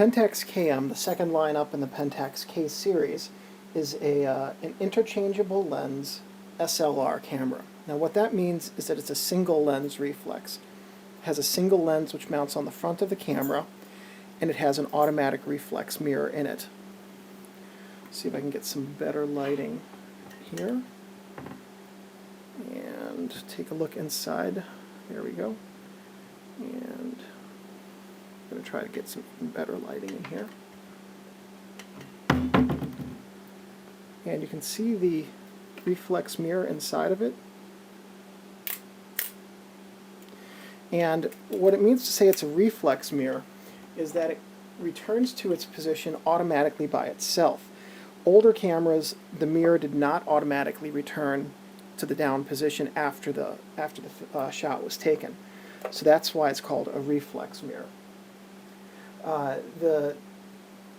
Pentax KM, the second line up in the Pentax K series, is an interchangeable lens SLR camera. Now what that means is that it's a single lens reflex. It has a single lens which mounts on the front of the camera, and it has an automatic reflex mirror in it. See if I can get some better lighting here. And take a look inside. There we go. And I'm going to try to get some better lighting in here. And you can see the reflex mirror inside of it. And what it means to say it's a reflex mirror is that it returns to its position automatically by itself. Older cameras, the mirror did not automatically return to the down position after the shot was taken. So that's why it's called a reflex mirror.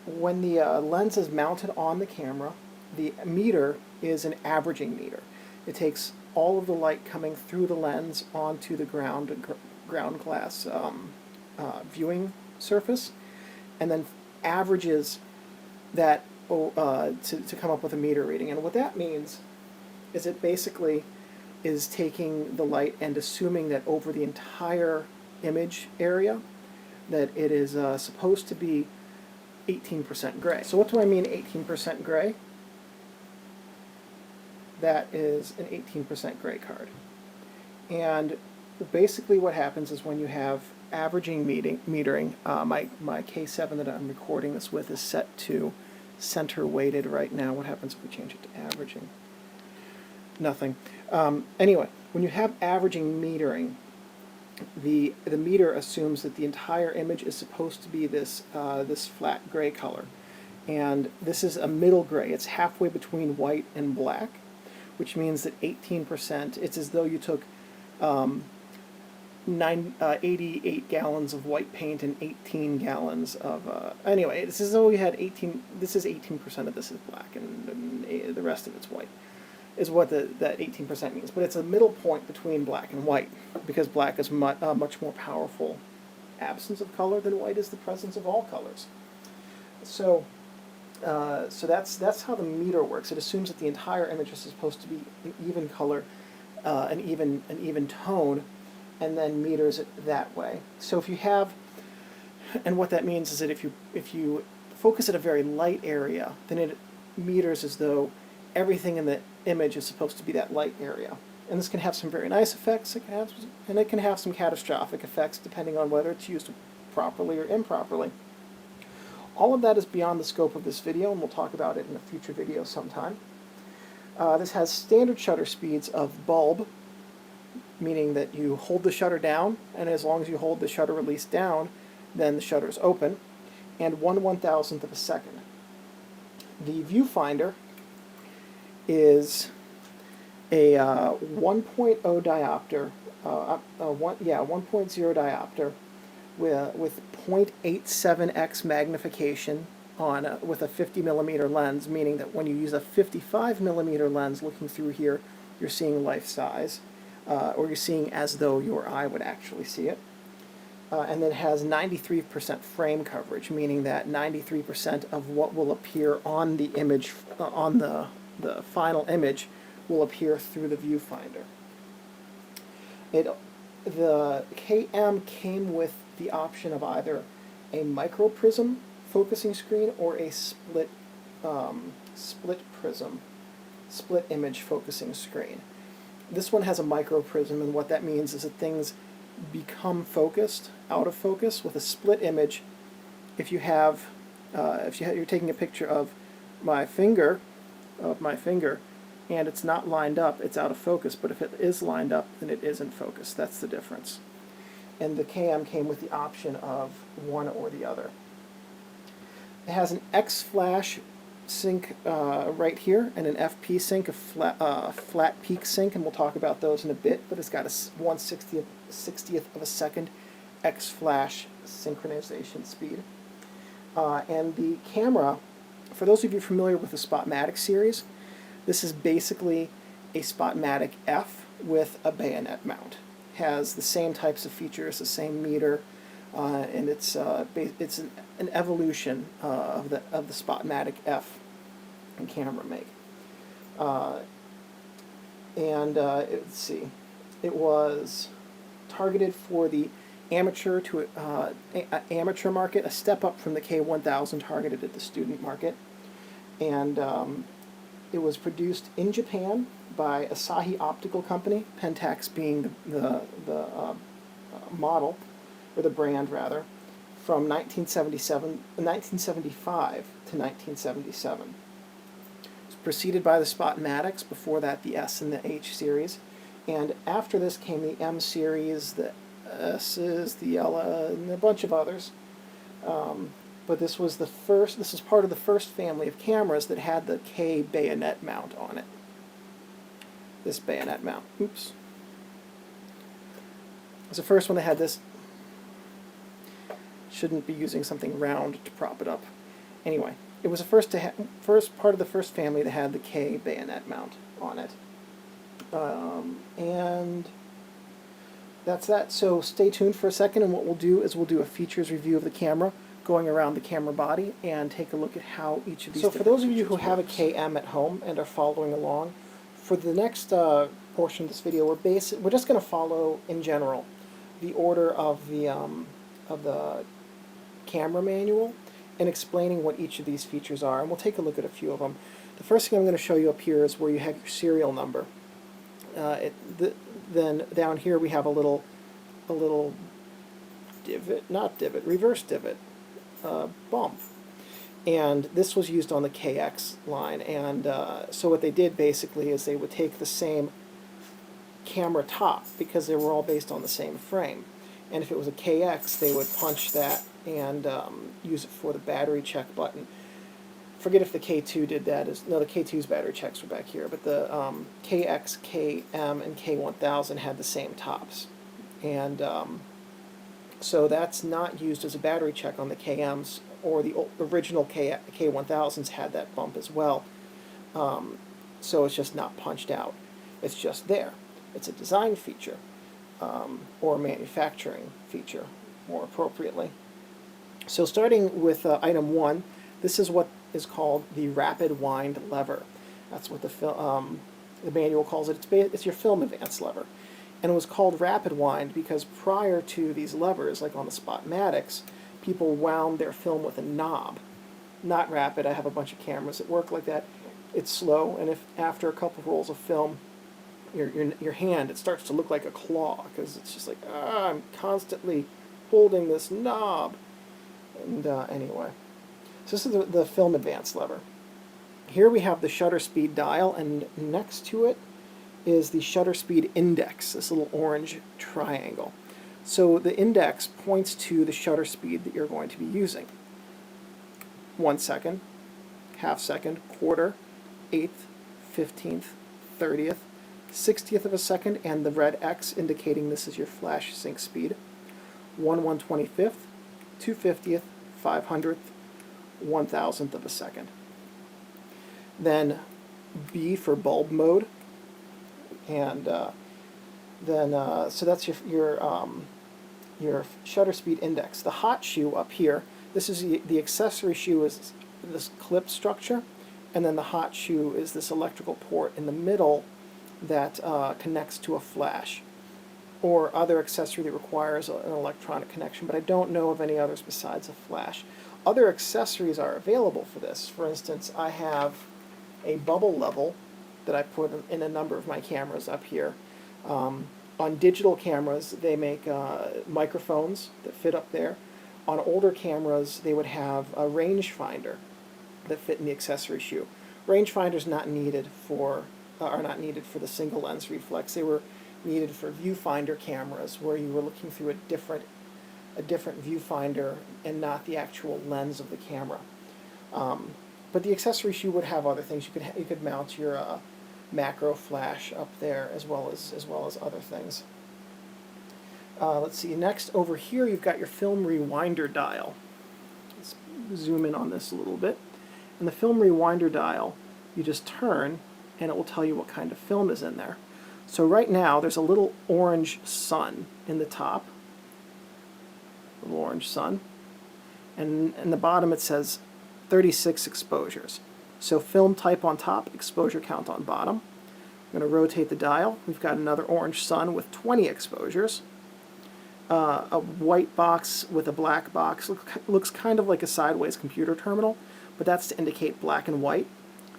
When the lens is mounted on the camera, the meter is an averaging meter. It takes all of the light coming through the lens onto the ground glass viewing surface, and then averages that to come up with a meter reading. And what that means is it basically is taking the light and assuming that over the entire image area that it is supposed to be 18% gray. So what do I mean 18% gray? That is an 18% gray card. And basically what happens is when you have averaging metering, my K7 that I'm recording this with is set to center weighted right now. What happens if we change it to averaging? Nothing. Anyway, when you have averaging metering, the meter assumes that the entire image is supposed to be this flat gray color, and this is a middle gray. It's halfway between white and black, which means that 18%. It's as though you took 88 gallons of white paint and 18 gallons of anyway. It's as though you had 18. This is 18% of this is black, and the rest of it's white. Is what that 18% means. But it's a middle point between black and white, because black is much more powerful absence of color than white is the presence of all colors. So that's how the meter works. It assumes that the entire image is supposed to be an even color, an even tone, and then meters it that way. So if you have, and what that means is that if you focus at a very light area, then it meters as though everything in the image is supposed to be that light area. And this can have some very nice effects, it can have some catastrophic effects depending on whether it's used properly or improperly. All of that is beyond the scope of this video, and we'll talk about it in a future video sometime. This has standard shutter speeds of bulb, meaning that you hold the shutter down, and as long as you hold the shutter release down, then the shutter is open, and 1/1000th of a second. The viewfinder is a 1.0 diopter, 1.0 diopter with 0.87x magnification with a 50 millimeter lens, meaning that when you use a 55 millimeter lens looking through here, you're seeing life size, or you're seeing as though your eye would actually see it. And then it has 93% frame coverage, meaning that 93% of what will appear on the image, on the final image, will appear through the viewfinder. The KM came with the option of either a microprism focusing screen or a split image focusing screen. This one has a microprism, and what that means is that things become focused out of focus. With a split image, if you're taking a picture of my finger, and it's not lined up, it's out of focus. But if it is lined up, then it is in focus. That's the difference. And the KM came with the option of one or the other. It has an X-flash sync right here, and an FP sync, a flat peak sync, and we'll talk about those in a bit. But it's got a 1/60th of a second X-flash synchronization speed. And the camera, for those of you familiar with the Spotmatic series, this is basically a Spotmatic F with a bayonet mount. Has the same types of features, the same meter, and it's an evolution of the Spotmatic F camera make. Let's see, it was targeted for the amateur amateur market, a step up from the K1000 targeted at the student market, and it was produced in Japan by Asahi Optical Company, Pentax being the model, or the brand rather, from 1975 to 1977. It was preceded by the Spotmatics, before that the S and the H series, and after this came the M series, the S's, the L, and a bunch of others. But this was part of the first family of cameras that had the K bayonet mount on it. This bayonet mount. Oops. It was the first one that had this. Shouldn't be using something round to prop it up. Anyway, it was the first part of the first family that had the K bayonet mount on it. And that's that. So stay tuned for a second, and what we'll do is we'll do a features review of the camera, going around the camera body, and take a look at how each of these. So for those of you who have a KM at home and are following along, for the next portion of this video, we're just going to follow in general the order of the camera manual and explaining what each of these features are, and we'll take a look at a few of them. The first thing I'm going to show you up here is where you have your serial number. Then down here we have a little divot, not divot, reverse divot, bump. And this was used on the KX line, and so what they did basically is they would take the same camera top, because they were all based on the same frame, and if it was a KX they would punch that and use it for the battery check button. Forget if the K2 did that. No, the K2's battery checks were back here, but the KX, KM, and K1000 had the same tops, and so that's not used as a battery check on the KMs, or the original K1000s had that bump as well. So it's just not punched out. It's just there. It's a design feature, or a manufacturing feature, more appropriately. So starting with item 1, this is what is called the rapid wind lever. That's what the manual calls it. It's your film advance lever. And it was called rapid wind because prior to these levers, like on the Spotmatics, people wound their film with a knob. Not rapid. I have a bunch of cameras that work like that. It's slow, and if after a couple of rolls of film, your hand, it starts to look like a claw, because it's just like, I'm constantly holding this knob. And anyway, so this is the film advance lever. Here we have the shutter speed dial, and next to it is the shutter speed index, this little orange triangle. So the index points to the shutter speed that you're going to be using. 1 second, half second, quarter, eighth, 15th, 30th, 60th of a second, and the red X indicating this is your flash sync speed. 1/125th, 2/50th, 500th, 1,000th of a second. Then B for bulb mode, and so that's your shutter speed index. The hot shoe up here, this is the accessory shoe is this clip structure, and then the hot shoe is this electrical port in the middle that connects to a flash or other accessory that requires an electronic connection, but I don't know of any others besides a flash. Other accessories are available for this. For instance, I have a bubble level that I put in a number of my cameras up here. On digital cameras, they make microphones that fit up there. On older cameras, they would have a rangefinder that fit in the accessory shoe. Rangefinders are not needed for the single lens reflex. They were needed for viewfinder cameras, where you were looking through a different viewfinder and not the actual lens of the camera. But the accessory shoe would have other things. You could mount your macro flash up there as well as other things. Let's see. Next, over here, you've got your film rewinder dial. Let's zoom in on this a little bit. And the film rewinder dial, you just turn, and it will tell you what kind of film is in there. So right now, there's a little orange sun in the top. little orange sun. And in the bottom it says 36 exposures. So film type on top, exposure count on bottom. I'm going to rotate the dial. We've got another orange sun with 20 exposures. A white box with a black box. Looks kind of like a sideways computer terminal, but that's to indicate black and white,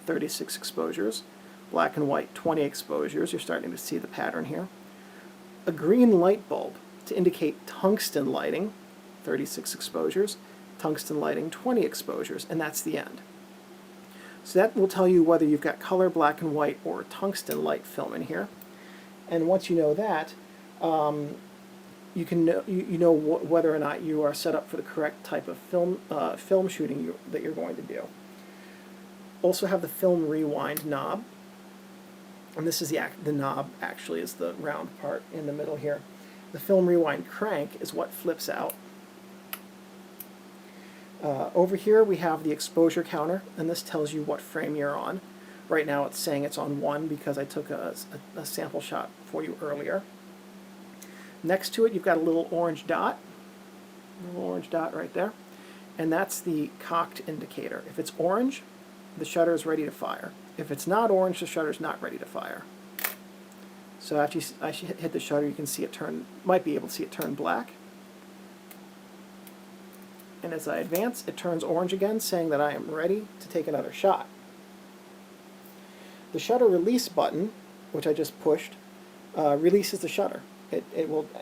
36 exposures. Black and white, 20 exposures. You're starting to see the pattern here. A green light bulb to indicate tungsten lighting, 36 exposures. Tungsten lighting, 20 exposures, and that's the end. So that will tell you whether you've got color, black and white, or tungsten light film in here. And once you know that, you can know whether or not you are set up for the correct type of film shooting that you're going to do. Also have the film rewind knob, and this is the knob actually is the round part in the middle here. The film rewind crank is what flips out. Over here we have the exposure counter, and this tells you what frame you're on. Right now it's saying it's on 1 because I took a sample shot for you earlier. Next to it you've got a little orange dot right there, and that's the cocked indicator. If it's orange, the shutter is ready to fire. If it's not orange, the shutter is not ready to fire. So after I hit the shutter, you can see it might be able to see it turn black. And as I advance, it turns orange again, saying that I am ready to take another shot. The shutter release button, which I just pushed, releases the shutter. It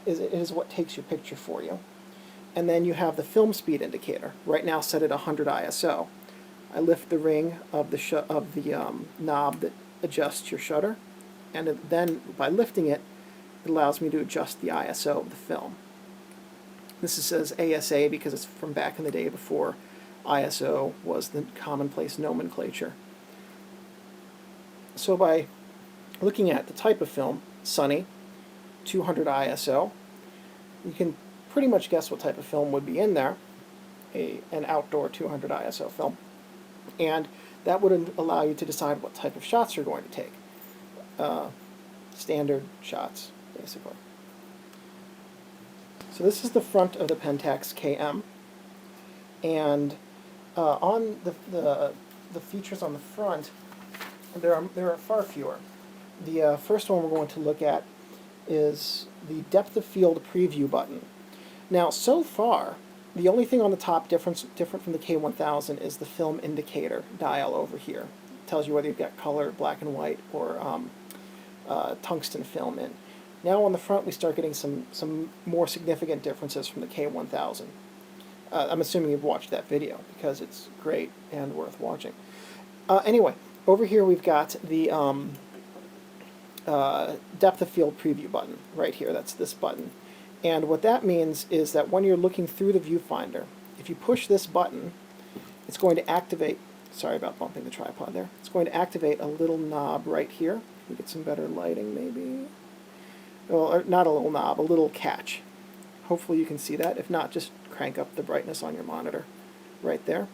is what takes your picture for you. And then you have the film speed indicator, right now set at 100 ISO. I lift the ring of the knob that adjusts your shutter, and then by lifting it, it allows me to adjust the ISO of the film. This says ASA because it's from back in the day before ISO was the commonplace nomenclature. So by looking at the type of film, sunny, 200 ISO, you can pretty much guess what type of film would be in there, an outdoor 200 ISO film. And that would allow you to decide what type of shots you're going to take. Standard shots, basically. So this is the front of the Pentax KM, and on the features on the front, there are far fewer. The first one we're going to look at is the depth of field preview button. Now, so far, the only thing on the top different from the K1000 is the film indicator dial over here. It tells you whether you've got color, black and white, or tungsten film in. Now on the front we start getting some more significant differences from the K1000. I'm assuming you've watched that video because it's great and worth watching. Anyway, over here we've got the depth of field preview button right here. That's this button. And what that means is that when you're looking through the viewfinder, if you push this button, it's going to activate, sorry about bumping the tripod there, it's going to activate a little knob right here. Can we get some better lighting maybe? Well, not a little knob, a little catch. Hopefully you can see that. If not, just crank up the brightness on your monitor right there.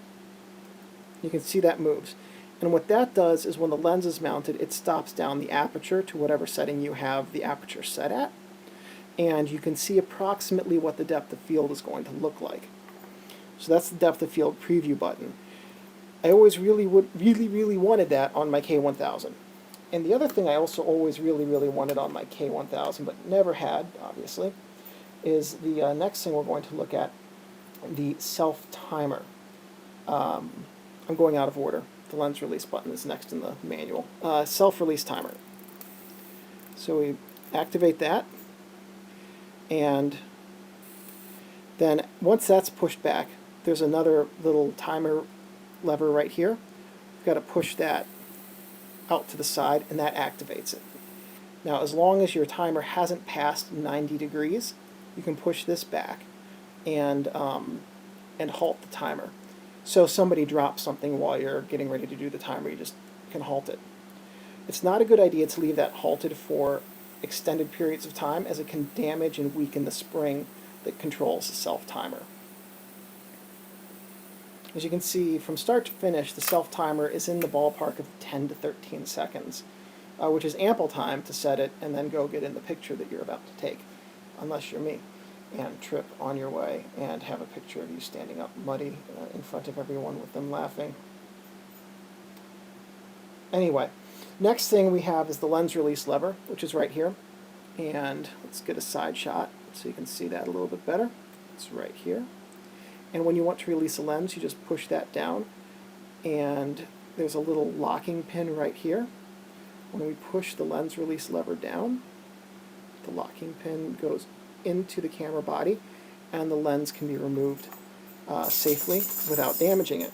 You can see that moves. And what that does is when the lens is mounted, it stops down the aperture to whatever setting you have the aperture set at. And you can see approximately what the depth of field is going to look like. So that's the depth of field preview button. I always really wanted that on my K1000. And the other thing I also always really wanted on my K1000, but never had, obviously, is the next thing we're going to look at, the self-timer. I'm going out of order. The lens release button is next in the manual. Self-release timer. So we activate that, and then once that's pushed back, there's another little timer lever right here. You've got to push that out to the side, and that activates it. Now, as long as your timer hasn't passed 90 degrees, you can push this back and halt the timer. So if somebody drops something while you're getting ready to do the timer, you just can halt it. It's not a good idea to leave that halted for extended periods of time, as it can damage and weaken the spring that controls the self-timer. As you can see, from start to finish, the self-timer is in the ballpark of 10 to 13 seconds, which is ample time to set it and then go get in the picture that you're about to take, unless you're me. and trip on your way and have a picture of you standing up muddy in front of everyone with them laughing. Anyway, next thing we have is the lens release lever, which is right here. And let's get a side shot so you can see that a little bit better. It's right here. And when you want to release a lens, you just push that down, and there's a little locking pin right here. When we push the lens release lever down, the locking pin goes into the camera body, and the lens can be removed safely without damaging it.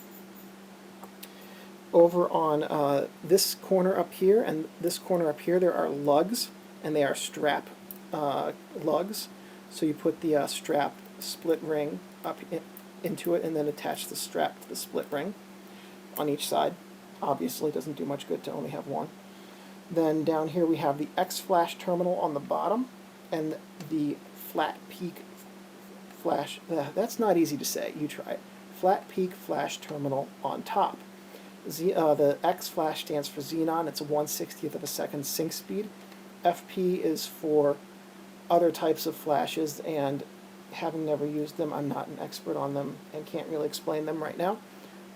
Over on this corner up here and this corner up here, there are lugs, and they are strap lugs. So you put the strap split ring up into it and then attach the strap to the split ring on each side. Obviously, it doesn't do much good to only have one. Then down here we have the X flash terminal on the bottom and the flat peak flash. That's not easy to say. You try it. Flat peak flash terminal on top. The X flash stands for xenon. It's a 1/60th of a second sync speed. FP is for other types of flashes, and having never used them, I'm not an expert on them and can't really explain them right now.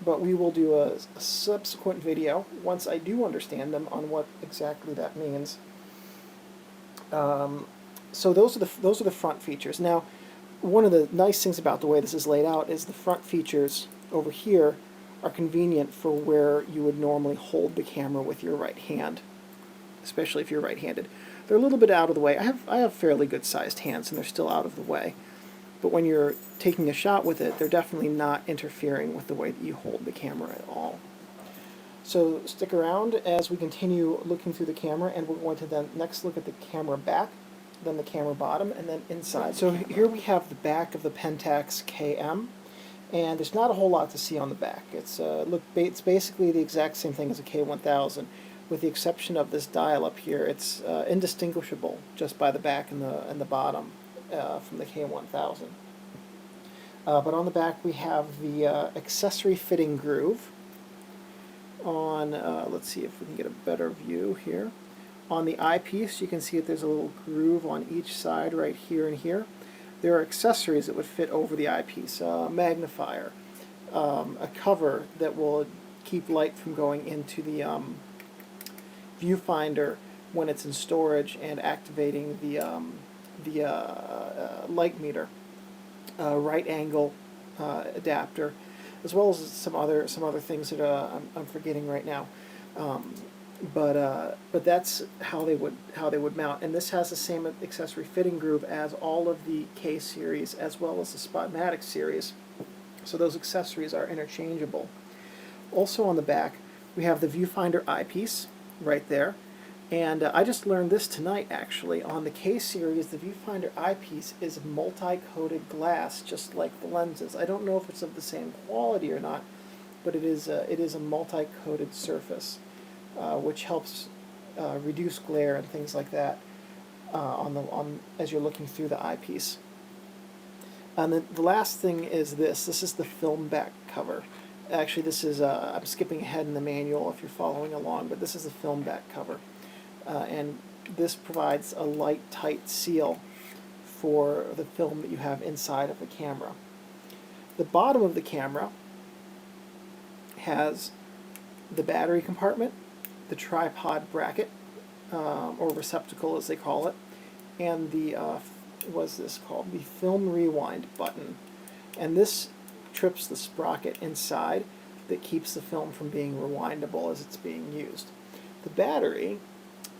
But we will do a subsequent video once I do understand them on what exactly that means. So those are the front features. Now, one of the nice things about the way this is laid out is the front features over here are convenient for where you would normally hold the camera with your right hand, especially if you're right-handed. They're a little bit out of the way. I have fairly good sized hands, and they're still out of the way. But when you're taking a shot with it, they're definitely not interfering with the way that you hold the camera at all. So stick around as we continue looking through the camera, and we're going to then next look at the camera back, then the camera bottom, and then inside. So here we have the back of the Pentax KM, and there's not a whole lot to see on the back. It's basically the exact same thing as a K1000, with the exception of this dial up here. It's indistinguishable just by the back and the bottom from the K1000. But on the back we have the accessory fitting groove. On let's see if we can get a better view here. On the eyepiece, you can see that there's a little groove on each side right here and here. There are accessories that would fit over the eyepiece, a magnifier, a cover that will keep light from going into the viewfinder when it's in storage and activating the light meter, right angle adapter, as well as some other things that I'm forgetting right now. But that's how they would mount, and this has the same accessory fitting groove as all of the K series as well as the Spotmatic series, so those accessories are interchangeable. Also on the back we have the viewfinder eyepiece right there, and I just learned this tonight actually. On the K series, the viewfinder eyepiece is multi-coated glass, just like the lenses. I don't know if it's of the same quality or not, but it is a multi-coated surface. Which helps reduce glare and things like that as you're looking through the eyepiece. And then the last thing is this. This is the film back cover. Actually, this is I'm skipping ahead in the manual if you're following along, but this is the film back cover, and this provides a light, tight seal for the film that you have inside of the camera. The bottom of the camera has the battery compartment, the tripod bracket, or receptacle as they call it, and the, what's this called? The film rewind button. And this trips the sprocket inside that keeps the film from being rewindable as it's being used. The battery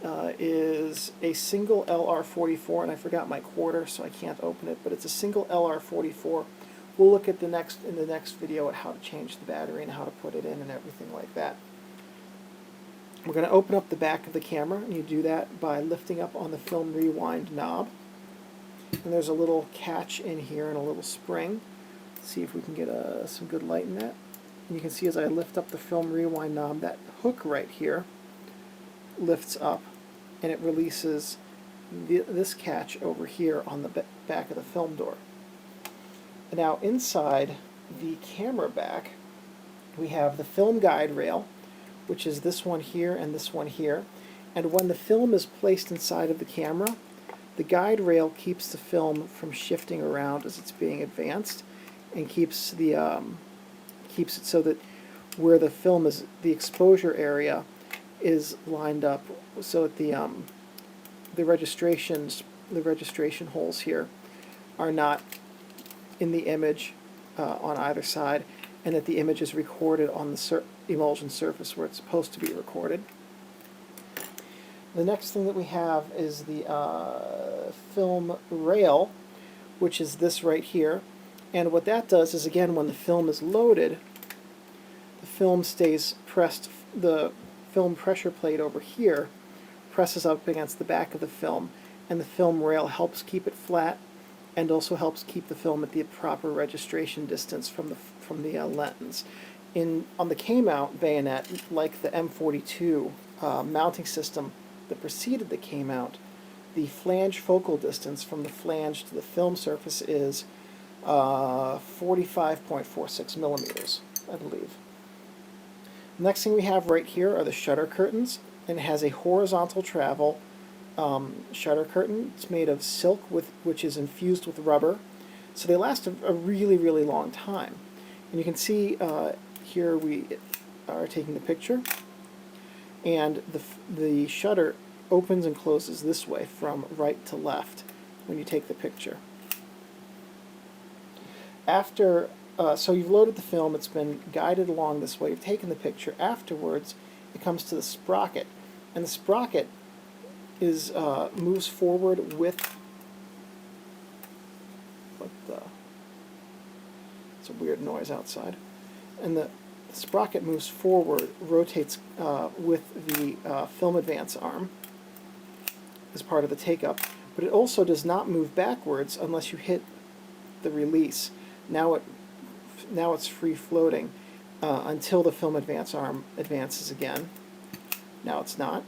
is a single LR44, and I forgot my quarter so I can't open it, but it's a single LR44. We'll look at in the next video at how to change the battery and how to put it in and everything like that. We're going to open up the back of the camera, and you do that by lifting up on the film rewind knob. And there's a little catch in here and a little spring. Let's see if we can get some good light in that. And you can see as I lift up the film rewind knob, that hook right here lifts up, and it releases this catch over here on the back of the film door. Now inside the camera back, we have the film guide rail, which is this one here and this one here. And when the film is placed inside of the camera The guide rail keeps the film from shifting around as it's being advanced, and keeps it so that where the film is, the exposure area is lined up so that the registration holes here are not in the image on either side, and that the image is recorded on the emulsion surface where it's supposed to be recorded. The next thing that we have is the film rail, which is this right here. And what that does is, again, when the film is loaded, the film stays pressed, the film pressure plate over here presses up against the back of the film, and the film rail helps keep it flat and also helps keep the film at the proper registration distance from the lens. On the K-mount bayonet, like the M42 mounting system that preceded the K-mount, the flange focal distance from the flange to the film surface is 45.46 millimeters, I believe. The next thing we have right here are the shutter curtains, and it has a horizontal travel shutter curtain. It's made of silk which is infused with rubber, so they last a really, really long time. And you can see here we are taking the picture, and the shutter opens and closes this way from right to left when you take the picture. After, so you've loaded the film, it's been guided along this way, you've taken the picture. Afterwards, it comes to the sprocket, and the sprocket is moves forward with it's a weird noise outside, and the sprocket moves forward, rotates with the film advance arm as part of the take-up, but it also does not move backwards unless you hit the release. Now it's free floating until the film advance arm advances again. Now it's not.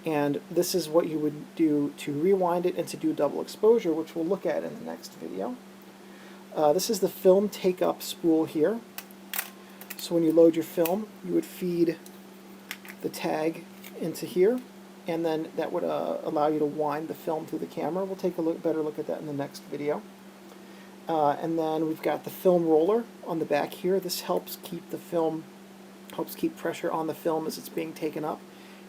And this is what you would do to rewind it and to do double exposure, which we'll look at in the next video. This is the film take-up spool here. So when you load your film, you would feed the tag into here, and then that would allow you to wind the film through the camera. We'll take a better look at that in the next video. And then we've got the film roller on the back here. This helps keep keep pressure on the film as it's being taken up,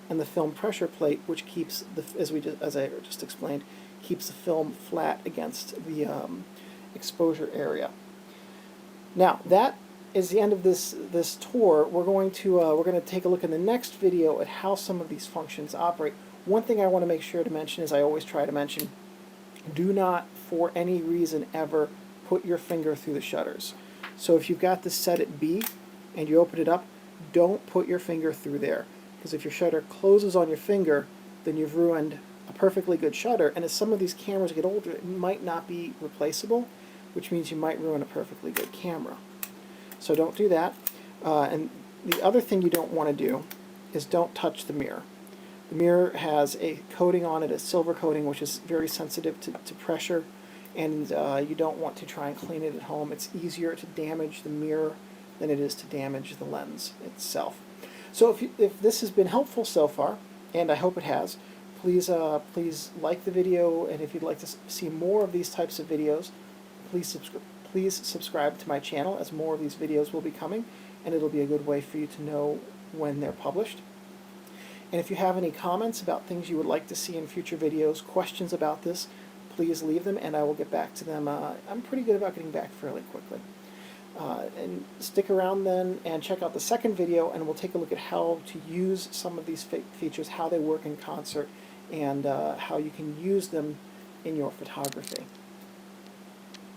and the film pressure plate, which keeps as I just explained, keeps the film flat against the exposure area. Now that is the end of this tour. We're going to take a look in the next video at how some of these functions operate. One thing I want to make sure to mention, as I always try to mention, do not for any reason ever put your finger through the shutters. So if you've got this set at B and you open it up, don't put your finger through there, because if your shutter closes on your finger, then you've ruined a perfectly good shutter, and as some of these cameras get older, it might not be replaceable, which means you might ruin a perfectly good camera. So don't do that. And the other thing you don't want to do is don't touch the mirror. The mirror has a coating on it, a silver coating, which is very sensitive to pressure, and you don't want to try and clean it at home. It's easier to damage the mirror than it is to damage the lens itself. So if this has been helpful so far, and I hope it has, please like the video, and if you'd like to see more of these types of videos, please subscribe to my channel, as more of these videos will be coming, and it'll be a good way for you to know when they're published. And if you have any comments about things you would like to see in future videos, questions about this, please leave them and I will get back to them. I'm pretty good about getting back fairly quickly. And stick around then and check out the second video, and we'll take a look at how to use some of these features, how they work in concert, and how you can use them in your photography.